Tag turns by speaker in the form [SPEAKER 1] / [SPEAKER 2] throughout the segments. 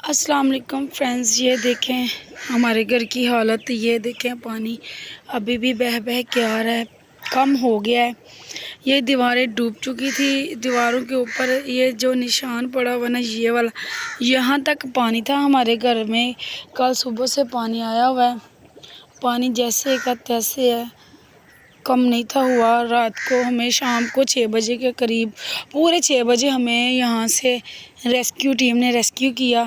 [SPEAKER 1] السلام علیکم فرینڈز، یہ دیکھیں ہمارے گھر کی حالت، یہ دیکھیں پانی ابھی بھی بہہ بہہ کے آ رہا ہے، کم ہو گیا ہے۔ یہ دیواریں ڈوب چکی تھی، دیواروں کے اوپر یہ جو نشان پڑا ہوا نا، یہ والا، یہاں تک پانی تھا ہمارے گھر میں۔ کل صبح سے پانی آیا ہوا ہے، پانی جیسے کا تیسے ہے، کم نہیں تھا ہوا۔ رات کو ہمیں شام کو 6 بجے کے قریب، پورے 6 بجے ہمیں یہاں سے ریسکیو ٹیم نے ریسکیو کیا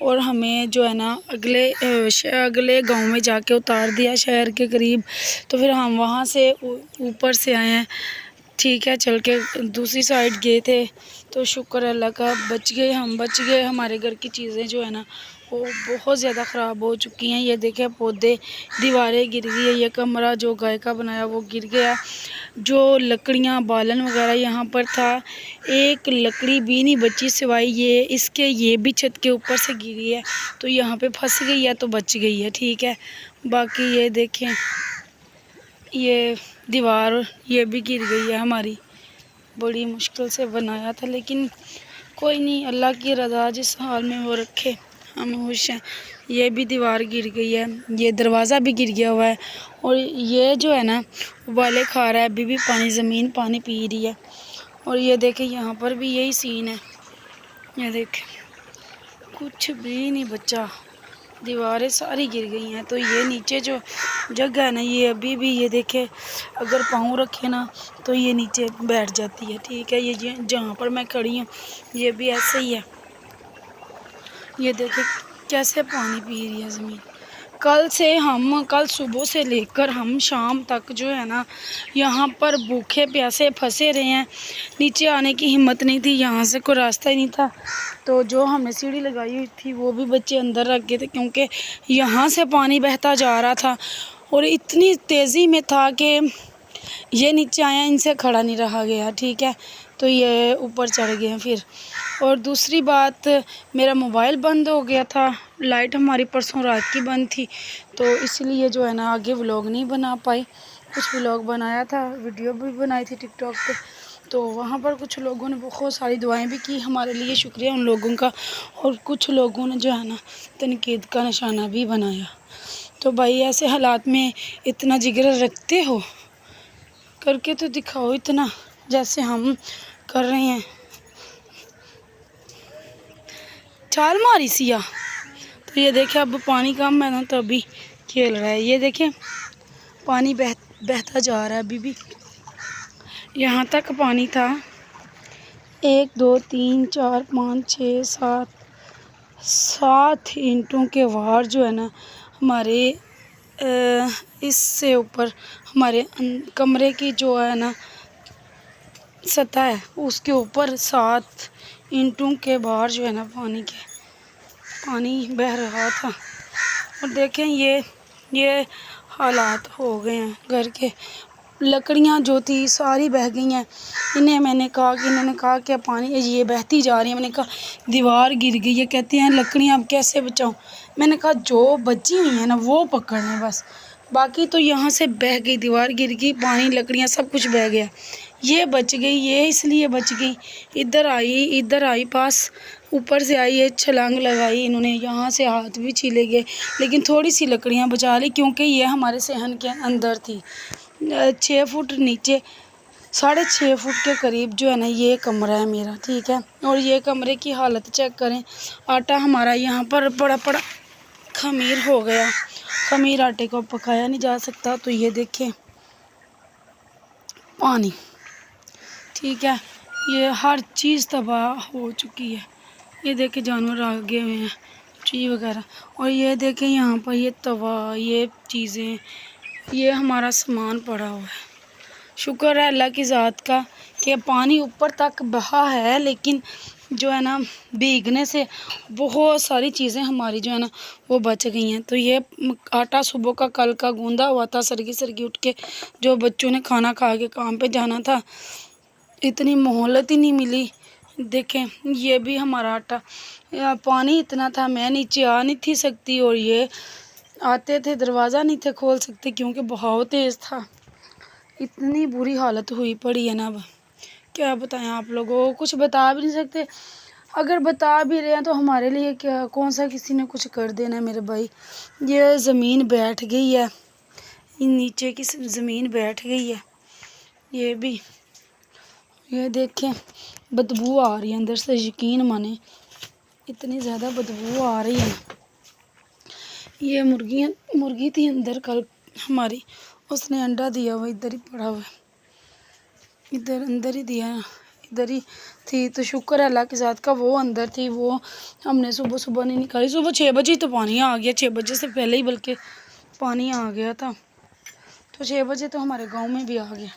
[SPEAKER 1] اور ہمیں جو ہے نا اگلے گاؤں میں جا کے اتار دیا، شہر کے قریب۔ تو پھر ہم وہاں سے اوپر سے آئے ہیں، ٹھیک ہے، چل کے دوسری سائڈ گئے تھے، تو شکر اللہ کا بچ گئے، ہم بچ گئے۔ ہمارے گھر کی چیزیں جو ہے نا وہ بہت زیادہ خراب ہو چکی ہیں۔ یہ دیکھیں پودے، دیواریں گر گئی ہے، یہ کمرہ جو گائے کا بنایا وہ گر گیا، جو لکڑیاں بالن وغیرہ یہاں پر تھا، ایک لکڑی بھی نہیں بچی سوائے یہ اس کے، یہ بھی چھت کے اوپر سے گری ہے، تو یہاں پہ پھنس گئی ہے تو بچ گئی ہے، ٹھیک ہے۔ باقی یہ دیکھیں یہ دیوار، یہ بھی گر گئی ہے ہماری، بڑی مشکل سے بنایا تھا، لیکن کوئی نہیں، اللہ کی رضا، جس حال میں وہ رکھے ہم خوش ہیں۔ یہ بھی دیوار گر گئی ہے، یہ دروازہ بھی گر گیا ہوا ہے، اور یہ جو ہے نا ابالے کھا رہا ہے، ابھی بھی پانی، زمین پانی پی رہی ہے۔ اور یہ دیکھیں یہاں پر بھی یہی سین ہے، یہ دیکھیں کچھ بھی نہیں بچا، دیواریں ساری گر گئی ہیں۔ تو یہ نیچے جو جگہ ہے نا، یہ ابھی بھی، یہ دیکھیں اگر پاؤں رکھے نا تو یہ نیچے بیٹھ جاتی ہے، ٹھیک ہے۔ یہ جہاں پر میں کھڑی ہوں یہ بھی ایسے ہی ہے، یہ دیکھیں کیسے پانی پی رہی ہے زمین۔ کل صبح سے لے کر ہم شام تک جو ہے نا یہاں پر بھوکے پیاسے پھنسے رہے ہیں، نیچے آنے کی ہمت نہیں تھی، یہاں سے کوئی راستہ ہی نہیں تھا، تو جو ہم نے سیڑھی لگائی ہوئی تھی وہ بھی بچے اندر رکھ گئے تھے، کیونکہ یہاں سے پانی بہتا جا رہا تھا اور اتنی تیزی میں تھا کہ یہ نیچے آیا، ان سے کھڑا نہیں رہا گیا، ٹھیک ہے، تو یہ اوپر چڑھ گئے ہیں پھر۔ اور دوسری بات، میرا موبائل بند ہو گیا تھا، لائٹ ہماری پرسوں رات کی بند تھی، تو اس لیے جو ہے نا آگے ولاگ نہیں بنا پائی۔ کچھ ولاگ بنایا تھا، ویڈیو بھی بنائی تھی ٹک ٹاک پہ، تو وہاں پر کچھ لوگوں نے بہت ساری دعائیں بھی کی ہمارے لیے، شکریہ ان لوگوں کا، اور کچھ لوگوں نے جو ہے نا تنقید کا نشانہ بھی بنایا۔ تو بھائی ایسے حالات میں اتنا جگر رکھتے ہو، کر کے تو دکھاؤ اتنا، جیسے ہم کر رہے ہیں۔ چھال ماری سیا، تو یہ دیکھیں اب پانی کم ہے نا تو ابھی کھیل رہا ہے، یہ دیکھیں پانی بہتا جا رہا ہے، ابھی بھی یہاں تک پانی تھا۔ 1 2 3 4 5 6 7 اینٹوں کے وار جو ہے نا ہمارے اس سے اوپر، ہمارے کمرے کی جو ہے نا سطح ہے اس کے اوپر 7 اینٹوں کے باہر جو ہے نا پانی بہہ رہا تھا۔ اور دیکھیں یہ حالات ہو گئے ہیں گھر کے، لکڑیاں جو تھی ساری بہہ گئی ہیں۔ انہوں نے کہا کہ پانی یہ بہتی جا رہی ہے، میں نے کہا دیوار گر گئی ہے، کہتے ہیں لکڑیاں اب کیسے بچاؤں؟ میں نے کہا جو بچی ہوئی ہیں نا وہ پکڑ لیں بس، باقی تو یہاں سے بہہ گئی، دیوار گر گئی، پانی لکڑیاں سب کچھ بہہ گیا، یہ بچ گئی، یہ اس لیے بچ گئی، ادھر آئی پاس، اوپر سے آئی، یہ چھلانگ لگائی انہوں نے، یہاں سے ہاتھ بھی چھیلے گئے، لیکن تھوڑی سی لکڑیاں بچا لی، کیونکہ یہ ہمارے صحن کے اندر تھی۔ 6 فٹ نیچے، 6.5 فٹ کے قریب جو ہے نا یہ کمرہ ہے میرا، ٹھیک ہے۔ اور یہ کمرے کی حالت چیک کریں، آٹا ہمارا یہاں پر پڑا خمیر ہو گیا، خمیر آٹے کو پکایا نہیں جا سکتا، تو یہ دیکھیں پانی، ٹھیک ہے، یہ ہر چیز تباہ ہو چکی ہے، یہ دیکھیں جانور آگے ہوئے ہیں، ٹری وغیرہ، اور یہ دیکھیں یہاں پر یہ توا، یہ چیزیں، یہ ہمارا سامان پڑا ہوا ہے۔ شکر ہے اللہ کی ذات کا کہ پانی اوپر تک بہا ہے، لیکن جو ہے نا بھیگنے سے بہت ساری چیزیں ہماری جو ہے نا وہ بچ گئی ہیں۔ تو یہ آٹا صبح کا کل کا گوندا ہوا تھا، سرگی اٹھ کے جو بچوں نے کھانا کھا کے کام پہ جانا تھا، اتنی مہلت ہی نہیں ملی۔ دیکھیں یہ بھی ہمارا آٹا، پانی اتنا تھا میں نیچے آ نہیں تھی سکتی، اور یہ آتے تھے دروازہ نہیں تھے کھول سکتے کیونکہ بہاؤ تیز تھا، اتنی بری حالت ہوئی پڑی ہے نا، اب کیا بتائیں آپ لوگوں کو، کچھ بتا بھی نہیں سکتے۔ اگر بتا بھی رہے ہیں تو ہمارے لیے کیا، کون سا کسی نے کچھ کر دینا ہے میرے بھائی. یہ زمین بیٹھ گئی ہے، نیچے کی زمین بیٹھ گئی ہے. یہ بھی، یہ دیکھیں بدبو آ رہی ہے اندر سے، یقین مانیں اتنی زیادہ بدبو آ رہی ہے. یہ مرغی تھی اندر کل ہماری، اس نے انڈا دیا ہوا ادھر ہی پڑا ہوا ہے، ادھر اندر ہی دیا، ادھر ہی تھی. تو شکر ہے اللہ کے ذات کا وہ اندر تھی، وہ ہم نے صبح نہیں نکالی. صبح 6 بجے تو پانی آ گیا، 6 بجے سے پہلے ہی بلکہ پانی آ گیا تھا. تو 6 بجے تو ہمارے گاؤں میں بھی آ گیا.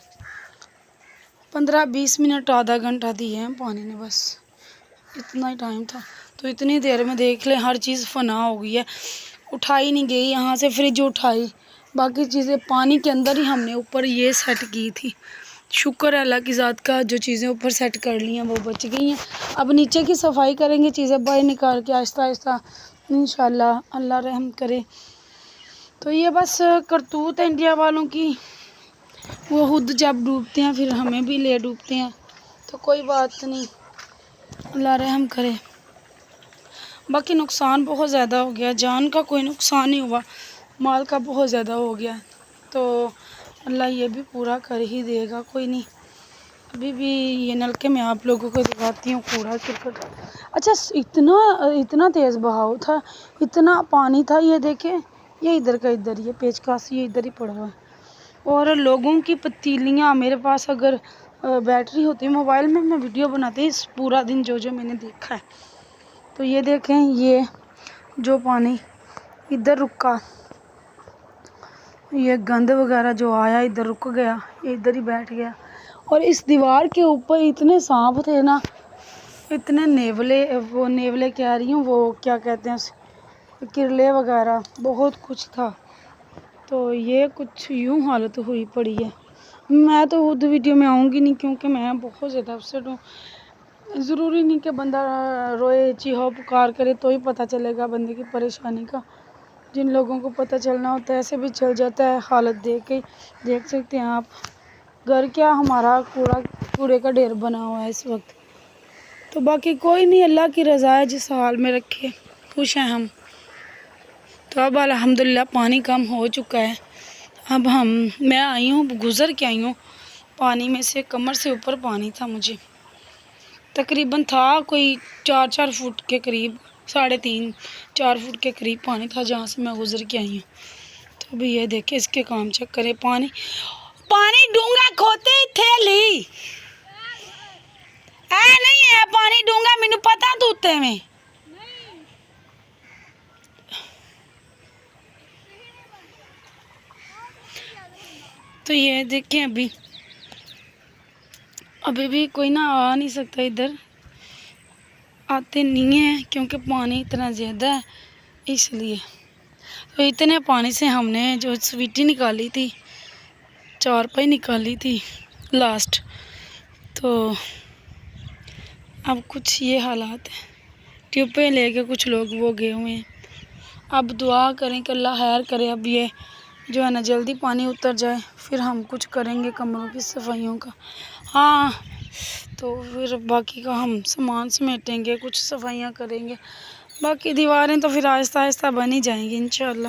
[SPEAKER 1] 15-20 منٹ آدھا گھنٹہ دیے ہیں پانی نے، بس اتنا ہی ٹائم تھا. تو اتنی دیر میں دیکھ لیں ہر چیز فنا ہو گئی ہے. اٹھائی نہیں گئی، یہاں سے فریج اٹھائی، باقی چیزیں پانی کے اندر ہی ہم نے اوپر یہ سیٹ کی تھی. شکر ہے اللہ کی ذات کا، جو چیزیں اوپر سیٹ کر لی ہیں وہ بچ گئی ہیں. اب نیچے کی صفائی کریں گے، چیزیں باہر نکال کے آہستہ آہستہ انشاءاللہ اللہ رحم کرے. تو یہ بس کرتوت ہے انڈیا والوں کی، وہ خود جب ڈوبتے ہیں پھر ہمیں بھی لے ڈوبتے ہیں. تو کوئی بات نہیں، اللہ رحم کرے. باقی نقصان بہت زیادہ ہو گیا، جان کا کوئی نقصان نہیں ہوا، مال کا بہت زیادہ ہو گیا. تو اللہ یہ بھی پورا کر ہی دے گا، کوئی نہیں. ابھی بھی یہ نلکے میں آپ لوگوں کو دکھاتی ہوں کوڑا کرکٹ. اچھا اتنا تیز بہاؤ تھا، اتنا پانی تھا. یہ دیکھیں، یہ ادھر کا ادھر، یہ پیچ کاس یہ ادھر ہی پڑا ہوا ہے. اور لوگوں کی پتیلیاں، میرے پاس اگر بیٹری ہوتی موبائل میں ویڈیو بناتی اس پورا دن جو میں نے دیکھا ہے. تو یہ دیکھیں، یہ جو پانی ادھر رکا، یہ گند وغیرہ جو آیا ادھر رک گیا، یہ ادھر ہی بیٹھ گیا. اور اس دیوار کے اوپر اتنے سانپ تھے نا، اتنے نیولے کہہ رہی ہوں، وہ کیا کہتے ہیں اسے، کرلے وغیرہ، بہت کچھ تھا. تو یہ کچھ یوں حالت ہوئی پڑی ہے. میں تو خود ویڈیو میں آؤں گی نہیں، کیونکہ میں بہت زیادہ اپسیٹ ہوں. ضروری نہیں کہ بندہ روئے چیخو پکار کرے تو ہی پتہ چلے گا بندے کی پریشانی کا. جن لوگوں کو پتہ چلنا ہوتا ہے ایسے بھی چل جاتا ہے. حالت دیکھ سکتے ہیں آپ. گھر کیا، ہمارا کوڑے کا ڈھیر بنا ہوا ہے اس وقت. تو باقی کوئی نہیں، اللہ کی رضا ہے، جس حال میں رکھے خوش ہیں ہم. تو اب الحمدللہ پانی کم ہو چکا ہے. اب میں آئی ہوں، گزر کے آئی ہوں پانی میں سے، کمر سے اوپر پانی تھا مجھے، تقریباً تھا کوئی 4 فٹ کے قریب، 3.5-4 فٹ کے قریب پانی تھا جہاں سے میں گزر کے آئی ہوں. تو ابھی یہ دیکھیں، اس کے کام چیک کریں. پانی ڈونگا کھوتے ہی تھیلی نہیں ہے، پانی ڈونگا مینوں پتا توتے میں. تو یہ دیکھیں، ابھی بھی کوئی نہ آ نہیں سکتا ادھر، آتے نہیں ہیں کیونکہ پانی اتنا زیادہ ہے اس لیے. تو اتنے پانی سے ہم نے جو سویٹی نکالی تھی، 4 پائی نکالی تھی لاسٹ. تو اب کچھ یہ حالات ہیں، ٹیوبیں لے کے کچھ لوگ وہ گئے ہوئے ہیں. اب دعا کریں کہ اللہ خیر کرے، اب یہ جو ہے نا جلدی پانی اتر جائے، پھر ہم کچھ کریں گے کمروں کی صفائیوں کا. ہاں، تو پھر باقی کا ہم سامان سمیٹیں گے، کچھ صفائیاں کریں گے. باقی دیواریں تو پھر آہستہ آہستہ بن ہی جائیں گی انشاءاللہ.